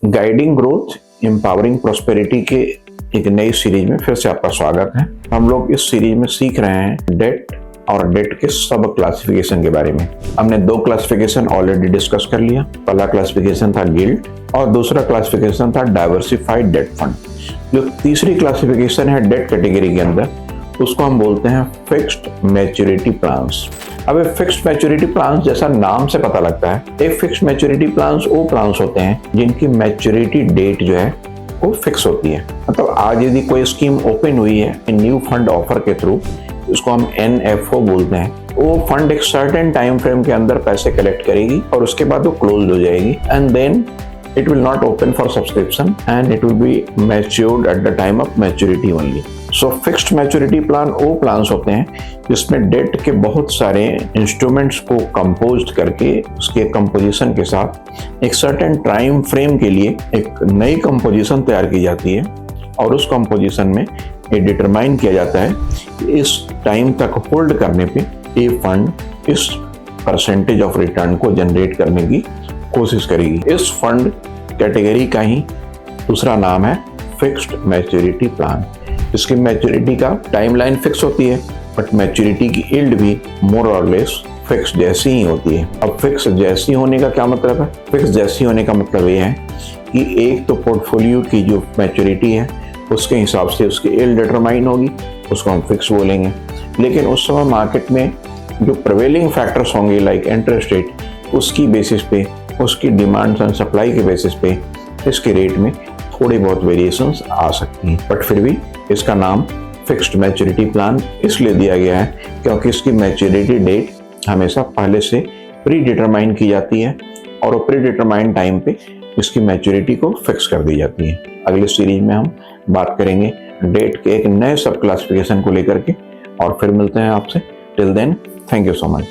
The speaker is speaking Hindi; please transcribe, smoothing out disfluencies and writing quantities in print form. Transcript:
गाइडिंग ग्रोथ एम्पावरिंग प्रोस्पेरिटी के एक नई सीरीज में फिर से आपका स्वागत है। हम लोग इस सीरीज में सीख रहे हैं डेट और डेट के सब क्लासिफिकेशन के बारे में। हमने दो क्लासिफिकेशन ऑलरेडी डिस्कस कर लिया। पहला क्लासिफिकेशन था गिल्ड और दूसरा क्लासिफिकेशन था डाइवर्सिफाइड डेट फंड। जो तीसरी क्लासिफिकेशन है डेट कैटेगरी के अंदर, उसको हम बोलते हैं फिक्स्ड मैच्योरिटी प्लान्स। अब फिक्स्ड मैच्योरिटी प्लान्स जैसा नाम से पता लगता है, एक फिक्स्ड मैच्योरिटी प्लान्स वो प्लान्स होते हैं जिनकी मैच्योरिटी डेट जो है वो फिक्स होती है। मतलब आज यदि कोई स्कीम ओपन हुई है न्यू फंड ऑफर के थ्रू, इसको हम NFO बोलते हैं, वो फंड एक सर्टेन टाइम फ्रेम के अंदर पैसे कलेक्ट करेगी और उसके बाद वो क्लोज हो जाएगी and then it will not open for subscription and it will be matured at the time of maturity only. So fixed maturity plan वो plans होते हैं जिसमें डेट के बहुत सारे इंस्ट्रूमेंट्स को कंपोज करके उसके कंपोजिशन के साथ एक सर्टेन टाइम फ्रेम के लिए एक नई कंपोजिशन तैयार की जाती है और उस कंपोजिशन में ये डिटरमाइन किया जाता है कि इस टाइम तक होल्ड करने पे ये फंड इस परसेंटेज ऑफ रिटर्न को जनरेट करने की कोशिश करेगी। इस फंड कैटेगरी का ही दूसरा नाम है फिक्स्ड मैच्योरिटी प्लान। इसकी मैच्योरिटी का टाइमलाइन फिक्स होती है बट मैच्योरिटी की यील्ड भी मोर और लेस फिक्स जैसी ही होती है। अब फिक्स जैसी होने का क्या मतलब है? फिक्स जैसी होने का मतलब ये है कि एक तो पोर्टफोलियो की जो मैच्योरिटी है उसके हिसाब से उसकी यील्ड डिटरमाइन होगी, उसको हम फिक्स बोलेंगे। लेकिन उस समय मार्केट में जो प्रिवेलिंग फैक्टर्स होंगे लाइक इंटरेस्ट रेट, उसकी बेसिस पे, उसकी डिमांड एंड सप्लाई के बेसिस पे इसके रेट में थोड़ी बहुत वेरिएशंस आ सकती हैं, बट फिर भी इसका नाम फिक्स्ड मैच्योरिटी प्लान इसलिए दिया गया है क्योंकि इसकी मैच्योरिटी डेट हमेशा पहले से प्री डिटरमाइन की जाती है और वो प्री डिटरमाइन टाइम पे इसकी मैच्योरिटी को फिक्स कर दी जाती है। अगले सीरीज में हम बात करेंगे डेट के एक नए सब क्लासिफिकेशन को लेकर के और फिर मिलते हैं आपसे। Till then, thank you so much.